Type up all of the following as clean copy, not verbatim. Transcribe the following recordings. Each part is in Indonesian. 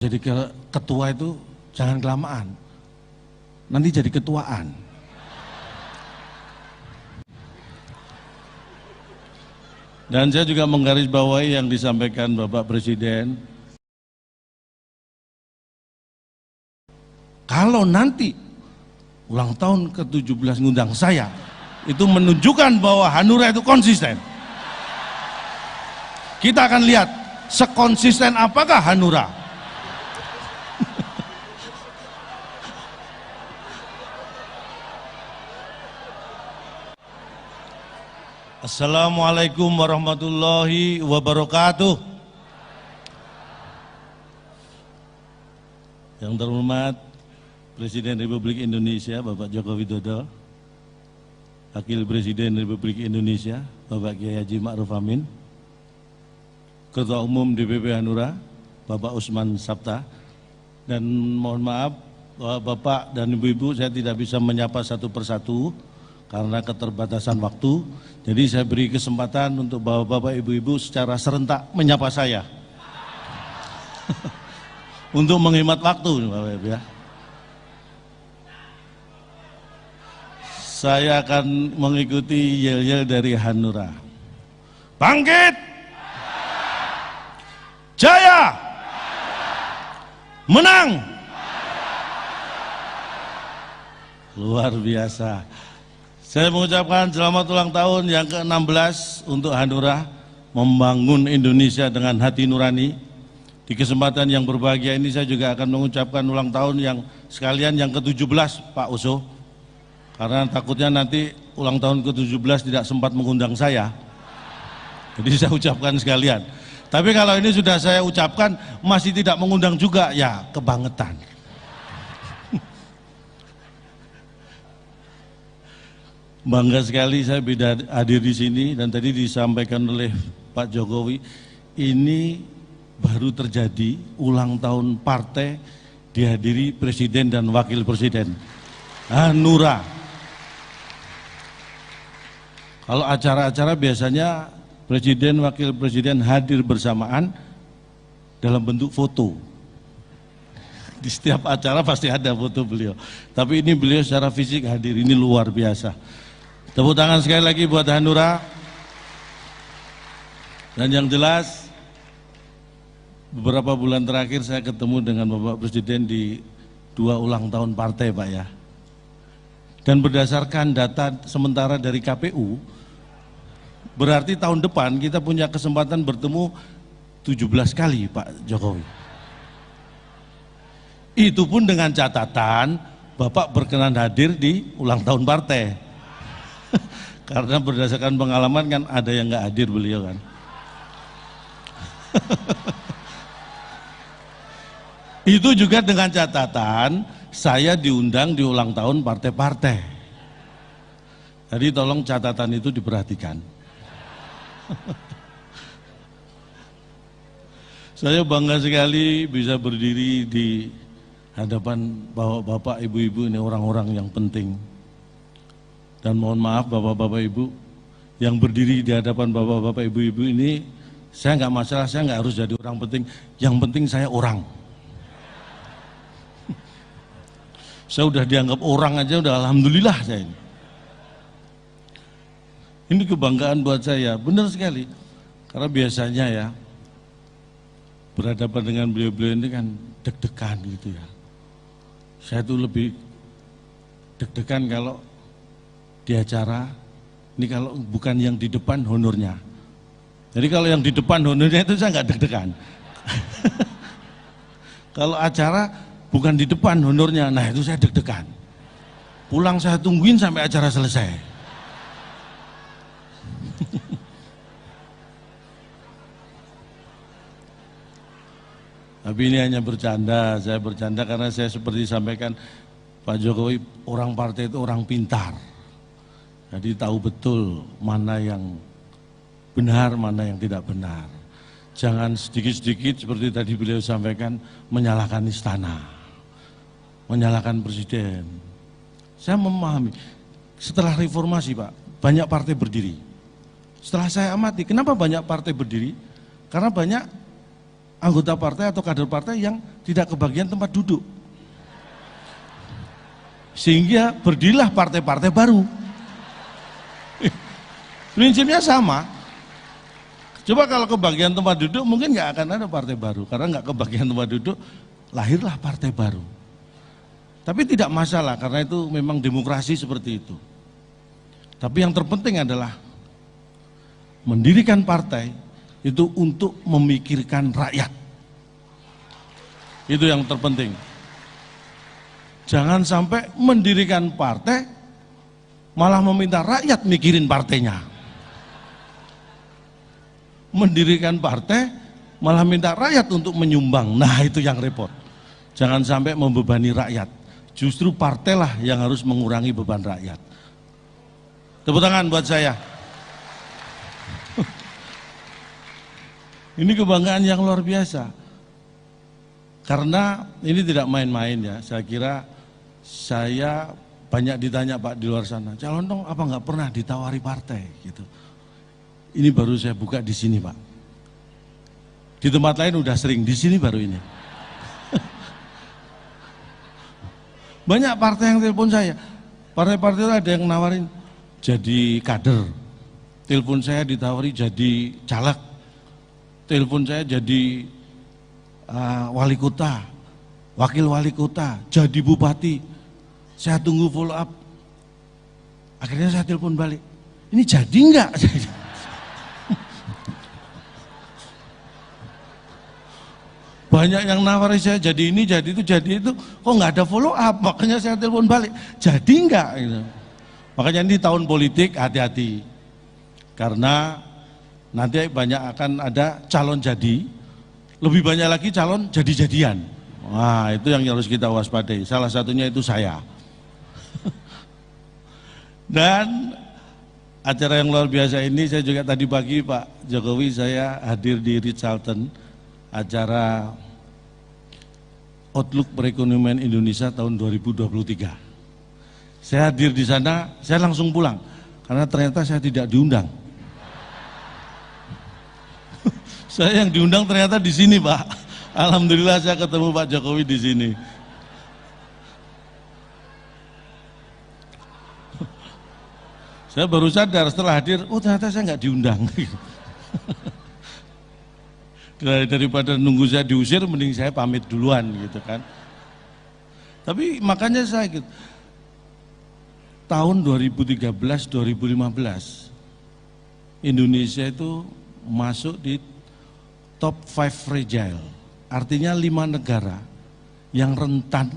Jadi ketua itu jangan kelamaan, nanti jadi ketuaan. Dan saya juga menggarisbawahi yang disampaikan Bapak Presiden. Kalau nanti ulang tahun ke-17 ngundang saya, itu menunjukkan bahwa Hanura itu konsisten. Kita akan lihat sekonsisten apakah Hanura. Assalamualaikum warahmatullahi wabarakatuh. Yang terhormat Presiden Republik Indonesia Bapak Joko Widodo, Wakil Presiden Republik Indonesia Bapak Kiai Haji Ma'ruf Amin, Ketua Umum DPP Hanura Bapak Usman Sabta, dan mohon maaf Bapak dan Ibu-Ibu, saya tidak bisa menyapa satu persatu karena keterbatasan waktu. Jadi saya beri kesempatan untuk Bapak-Bapak, Ibu-Ibu secara serentak menyapa saya. Untuk menghemat waktu, Bapak Ibu ya. Saya akan mengikuti yel-yel dari Hanura. Bangkit! Jaya! Menang! Luar biasa. Saya mengucapkan selamat ulang tahun yang ke-16 untuk Hanura, membangun Indonesia dengan hati nurani. Di kesempatan yang berbahagia ini saya juga akan mengucapkan ulang tahun yang sekalian yang ke-17 Pak Oso. Karena takutnya nanti ulang tahun ke-17 tidak sempat mengundang saya. Jadi saya ucapkan sekalian. Tapi kalau ini sudah saya ucapkan masih tidak mengundang juga, ya kebangetan. Bangga sekali saya bisa hadir di sini, dan tadi disampaikan oleh Pak Jokowi, ini baru terjadi ulang tahun partai dihadiri Presiden dan Wakil Presiden. Hanura. Kalau acara-acara biasanya Presiden, Wakil Presiden hadir bersamaan dalam bentuk foto. Di setiap acara pasti ada foto beliau. Tapi ini beliau secara fisik hadir, ini luar biasa. Tepuk tangan sekali lagi buat Hanura. Dan yang jelas, beberapa bulan terakhir saya ketemu dengan Bapak Presiden di 2 ulang tahun partai, Pak ya. Dan berdasarkan data sementara dari KPU, berarti tahun depan kita punya kesempatan bertemu 17 kali Pak Jokowi. Itu pun dengan catatan Bapak berkenan hadir di ulang tahun partai. Karena berdasarkan pengalaman kan ada yang nggak hadir beliau kan. Itu juga dengan catatan saya diundang di ulang tahun partai-partai. Jadi tolong catatan itu diperhatikan. Saya bangga sekali bisa berdiri di hadapan bapak-bapak, ibu-ibu, ini orang-orang yang penting. Dan mohon maaf bapak-bapak ibu yang berdiri di hadapan bapak-bapak ibu-ibu ini, saya nggak masalah, saya nggak harus jadi orang penting. Yang penting saya orang. Saya udah dianggap orang aja, udah alhamdulillah saya ini. Ini kebanggaan buat saya, benar sekali. Karena biasanya ya berhadapan dengan beliau-beliau ini kan deg-degan gitu ya. Saya tuh lebih deg-degan kalau di acara, ini kalau bukan yang di depan honornya. Jadi kalau yang di depan honornya itu saya nggak deg-degan. Kalau acara bukan di depan honornya, nah itu saya deg-degan. Pulang saya tungguin sampai acara selesai. Tapi ini hanya bercanda, saya bercanda karena saya seperti disampaikan Pak Jokowi, orang partai itu orang pintar. Jadi tahu betul mana yang benar, mana yang tidak benar. Jangan sedikit-sedikit seperti tadi beliau sampaikan menyalahkan istana, menyalahkan presiden. Saya memahami, setelah reformasi Pak, banyak partai berdiri. Setelah saya amati, kenapa banyak partai berdiri? Karena banyak anggota partai atau kader partai yang tidak kebagian tempat duduk. Sehingga berdirilah partai-partai baru. Prinsipnya sama. Coba kalau kebagian tempat duduk mungkin nggak akan ada partai baru. Karena nggak kebagian tempat duduk, lahirlah partai baru. Tapi tidak masalah karena itu memang demokrasi seperti itu. Tapi yang terpenting adalah mendirikan partai itu untuk memikirkan rakyat. Itu yang terpenting. Jangan sampai mendirikan partai malah meminta rakyat mikirin partainya. Mendirikan partai malah minta rakyat untuk menyumbang. Nah, itu yang repot. Jangan sampai membebani rakyat. Justru partailah yang harus mengurangi beban rakyat. Tepuk tangan buat saya. Ini kebanggaan yang luar biasa. Karena ini tidak main-main ya. Saya kira saya banyak ditanya Pak di luar sana. Calon dong apa nggak pernah ditawari partai gitu. Ini baru saya buka di sini Pak. Di tempat lain udah sering, di sini baru ini. Banyak partai yang telepon saya. Partai-partai itu ada yang nawarin jadi kader. Telepon saya ditawari jadi caleg. Telepon saya jadi wali kota, wakil wali kota, jadi bupati. Saya tunggu follow up. Akhirnya saya telepon balik. Ini jadi enggak? Banyak yang nawari saya jadi ini, jadi itu, kok nggak ada follow up, makanya saya telepon balik, jadi enggak? Gitu. Makanya ini tahun politik, hati-hati, karena nanti banyak akan ada calon jadi, lebih banyak lagi calon jadi-jadian. Nah itu yang harus kita waspadai, salah satunya itu saya. Dan acara yang luar biasa ini, saya juga tadi pagi Pak Jokowi saya hadir di Ritz-Carlton, acara Outlook Perekonomian Indonesia tahun 2023. Saya hadir di sana, saya langsung pulang karena ternyata saya tidak diundang. Saya yang diundang ternyata di sini Pak. Alhamdulillah saya ketemu Pak Jokowi di sini. Saya baru sadar setelah hadir, oh ternyata saya nggak diundang. Daripada nunggu saya diusir, mending saya pamit duluan gitu kan. Tapi makanya saya gitu, tahun 2013-2015 Indonesia itu masuk di top 5 fragile, artinya 5 negara yang rentan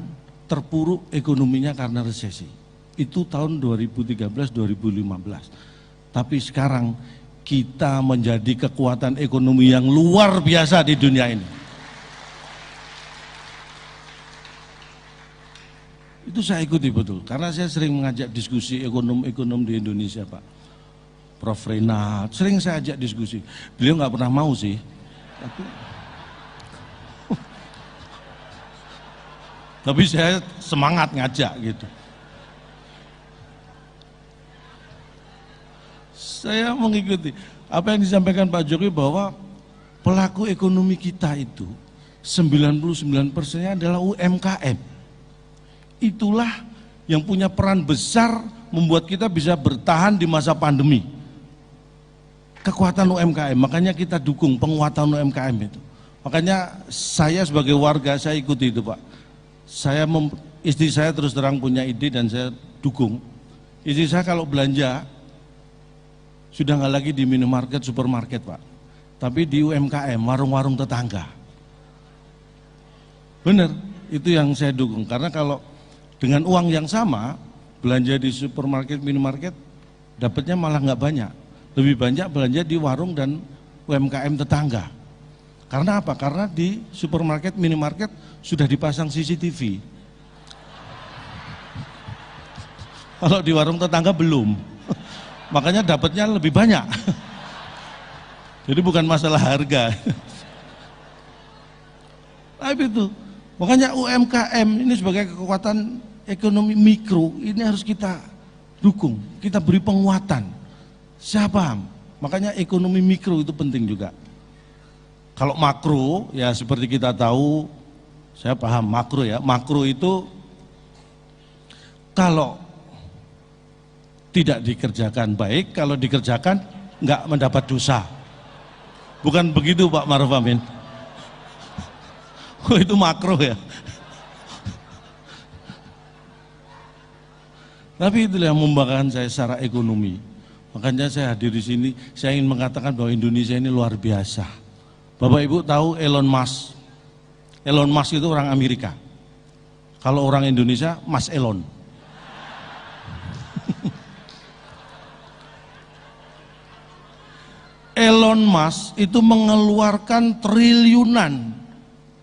terpuruk ekonominya karena resesi. Itu tahun 2013-2015. Tapi sekarang kita menjadi kekuatan ekonomi yang luar biasa di dunia ini. Itu saya ikuti betul, karena saya sering mengajak diskusi ekonom-ekonom di Indonesia Pak. Prof. Renat, sering saya ajak diskusi. Beliau nggak pernah mau sih. Tapi saya semangat ngajak gitu. Saya mengikuti apa yang disampaikan Pak Jokowi bahwa pelaku ekonomi kita itu 99%-nya adalah UMKM. Itulah yang punya peran besar membuat kita bisa bertahan di masa pandemi. Kekuatan UMKM, makanya kita dukung penguatan UMKM itu. Makanya saya sebagai warga saya ikuti itu Pak. Istri saya terus terang punya ide dan saya dukung. Istri saya kalau belanja sudah nggak lagi di minimarket, supermarket Pak, tapi di UMKM, warung-warung tetangga. Bener, itu yang saya dukung. Karena kalau dengan uang yang sama belanja di supermarket, minimarket, dapatnya malah nggak banyak. Lebih banyak belanja di warung dan UMKM tetangga. Karena apa? Karena di supermarket, minimarket sudah dipasang CCTV. Kalau di warung tetangga belum. Makanya dapatnya lebih banyak. Jadi bukan masalah harga. Tapi itu, makanya UMKM ini sebagai kekuatan ekonomi mikro, ini harus kita dukung, kita beri penguatan. Saya paham, makanya ekonomi mikro itu penting juga. Kalau makro, ya seperti kita tahu, saya paham makro ya, makro itu kalau tidak dikerjakan baik, kalau dikerjakan nggak mendapat dosa. Bukan begitu Pak Maruf Amin? Oh, itu makro ya. Tapi itulah yang membanggakan saya secara ekonomi. Makanya saya hadir di sini, saya ingin mengatakan bahwa Indonesia ini luar biasa. Bapak Ibu tahu Elon Musk? Elon Musk itu orang Amerika. Kalau orang Indonesia, Mas Elon. Elon Musk itu mengeluarkan triliunan,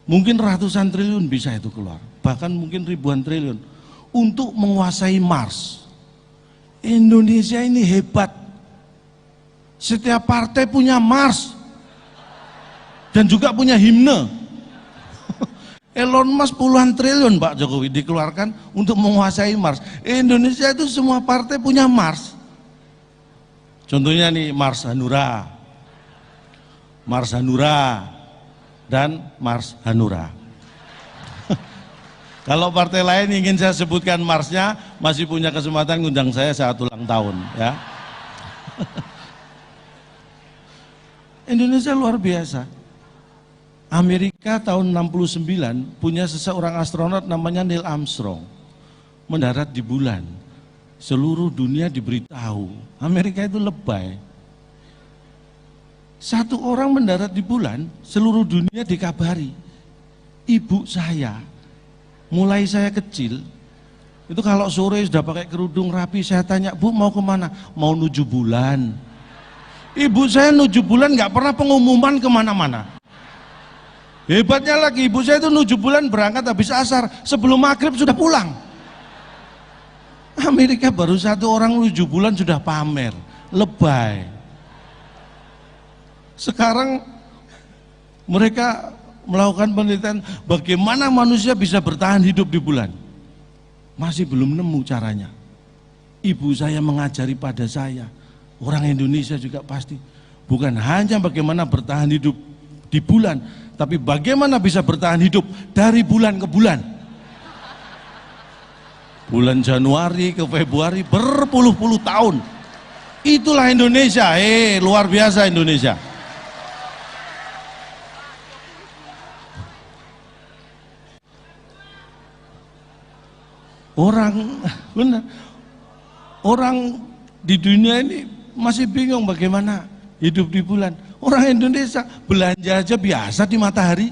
mungkin ratusan triliun bisa itu keluar, bahkan mungkin ribuan triliun untuk menguasai Mars. Indonesia ini hebat, setiap partai punya Mars dan juga punya himne. Elon Musk puluhan triliun Pak Jokowi dikeluarkan untuk menguasai Mars. Indonesia itu semua partai punya Mars. Contohnya nih Mars Hanura, Mars Hanura dan Mars Hanura. Kalau partai lain ingin saya sebutkan Marsnya, masih punya kesempatan ngundang saya saat ulang tahun ya. Indonesia luar biasa. Amerika tahun 69 punya seseorang astronot namanya Neil Armstrong, mendarat di bulan. Seluruh dunia diberitahu, Amerika itu lebay. Satu orang mendarat di bulan, seluruh dunia dikabari. Ibu saya, mulai saya kecil, itu kalau sore sudah pakai kerudung rapi, saya tanya, Bu mau kemana? Mau nuju bulan. Ibu saya nuju bulan nggak pernah pengumuman kemana-mana. Hebatnya lagi, ibu saya itu nuju bulan berangkat habis asar, sebelum maghrib sudah pulang. Amerika baru satu orang nuju bulan sudah pamer, lebay. Sekarang mereka melakukan penelitian bagaimana manusia bisa bertahan hidup di bulan. Masih belum nemu caranya. Ibu saya mengajari pada saya, orang Indonesia juga pasti, bukan hanya bagaimana bertahan hidup di bulan, tapi bagaimana bisa bertahan hidup dari bulan ke bulan. Bulan Januari ke Februari berpuluh-puluh tahun. Itulah Indonesia, luar biasa Indonesia. Orang di dunia ini masih bingung bagaimana hidup di bulan. Orang Indonesia belanja aja biasa di matahari.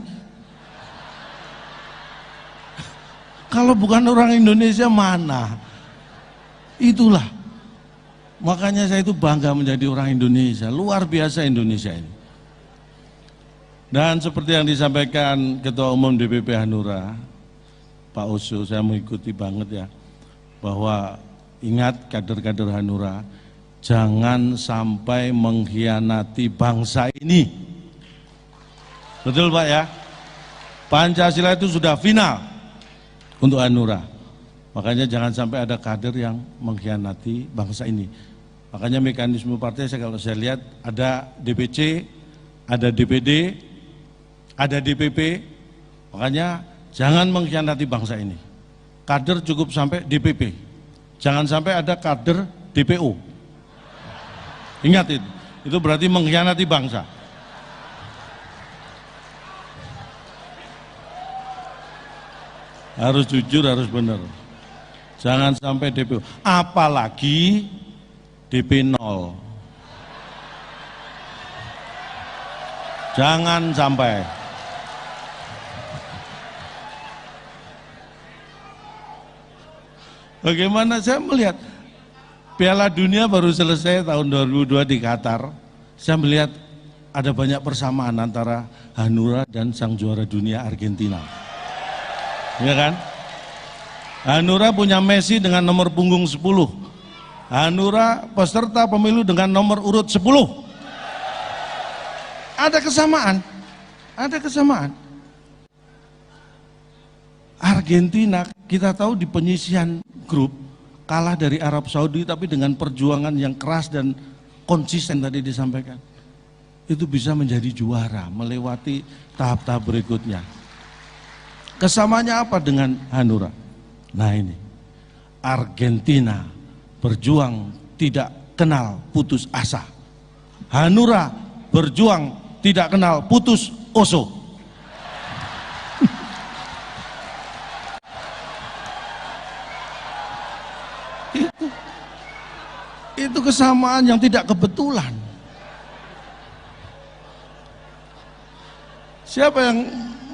Kalau bukan orang Indonesia mana? Itulah. Makanya saya itu bangga menjadi orang Indonesia. Luar biasa Indonesia ini. Dan seperti yang disampaikan Ketua Umum DPP Hanura, Pak Oso, saya mengikuti banget ya, bahwa ingat kader-kader Hanura, jangan sampai mengkhianati bangsa ini. Betul Pak ya? Pancasila itu sudah final untuk Hanura. Makanya jangan sampai ada kader yang mengkhianati bangsa ini. Makanya mekanisme partai kalau saya lihat ada DPC, ada DPD, ada DPP. Makanya jangan mengkhianati bangsa ini. Kader cukup sampai DPP. Jangan sampai ada kader DPO. Ingat itu. Itu berarti mengkhianati bangsa. Harus jujur, harus benar. Jangan sampai DPO. Apalagi DP 0. Jangan sampai. Bagaimana saya melihat Piala Dunia baru selesai tahun 2002 di Qatar. Saya melihat ada banyak persamaan antara Hanura dan sang juara dunia Argentina. Ya kan? Hanura punya Messi dengan nomor punggung 10. Hanura peserta pemilu dengan nomor urut 10. Ada kesamaan. Ada kesamaan. Argentina kita tahu di penyisihan grup kalah dari Arab Saudi, tapi dengan perjuangan yang keras dan konsisten tadi disampaikan. itu bisa menjadi juara, melewati tahap-tahap berikutnya. Kesamanya apa dengan Hanura? Nah ini, Argentina berjuang tidak kenal putus asa. Hanura berjuang tidak kenal putus oso. Itu kesamaan yang tidak kebetulan. Siapa yang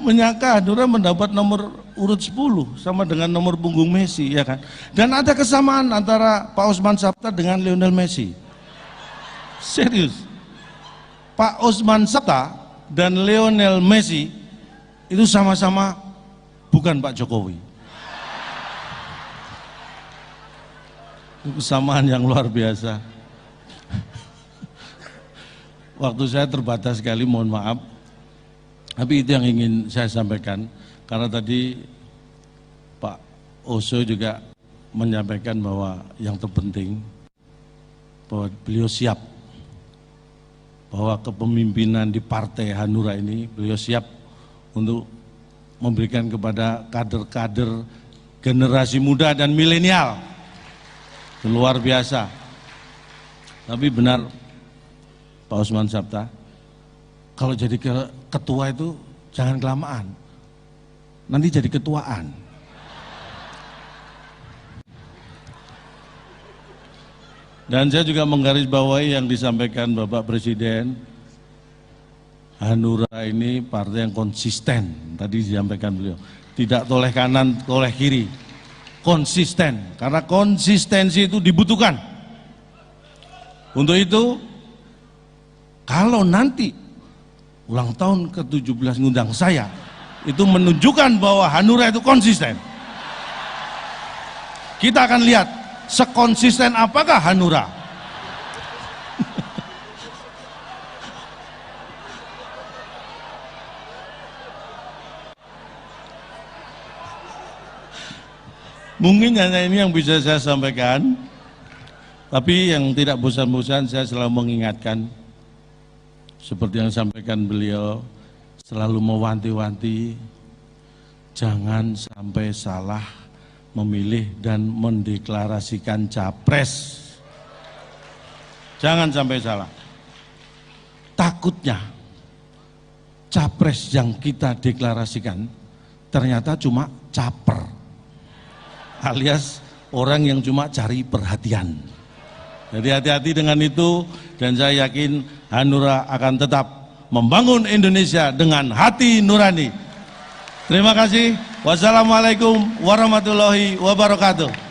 menyangka Hanura mendapat nomor urut 10 sama dengan nomor punggung Messi, ya kan? Dan ada kesamaan antara Pak Osman Sabta dengan Lionel Messi. Serius. Pak Osman Sabta dan Lionel Messi itu sama-sama bukan Pak Jokowi. Itu kesamaan yang luar biasa. Waktu saya terbatas sekali, mohon maaf. Tapi itu yang ingin saya sampaikan, karena tadi Pak Oso juga menyampaikan bahwa yang terpenting bahwa beliau siap, bahwa kepemimpinan di Partai Hanura ini beliau siap untuk memberikan kepada kader-kader generasi muda dan milenial. Luar biasa. Tapi benar Pak Osman Sabta, kalau jadi ketua itu jangan kelamaan, nanti jadi ketuaan. Dan saya juga menggarisbawahi yang disampaikan Bapak Presiden, Hanura ini partai yang konsisten, tadi disampaikan beliau, tidak toleh kanan, toleh kiri, konsisten, karena konsistensi itu dibutuhkan. Untuk itu, kalau nanti ulang tahun ke-17 ngundang saya, itu menunjukkan bahwa Hanura itu konsisten. Kita akan lihat sekonsisten apakah Hanura. Mungkin hanya ini yang bisa saya sampaikan, tapi yang tidak bosan-bosan saya selalu mengingatkan, seperti yang disampaikan beliau, selalu mewanti-wanti, jangan sampai salah memilih dan mendeklarasikan capres. Jangan sampai salah. Takutnya capres yang kita deklarasikan ternyata cuma caper, alias orang yang cuma cari perhatian. Jadi hati-hati dengan itu, dan saya yakin Hanura akan tetap membangun Indonesia dengan hati nurani. Terima kasih. Wassalamualaikum warahmatullahi wabarakatuh.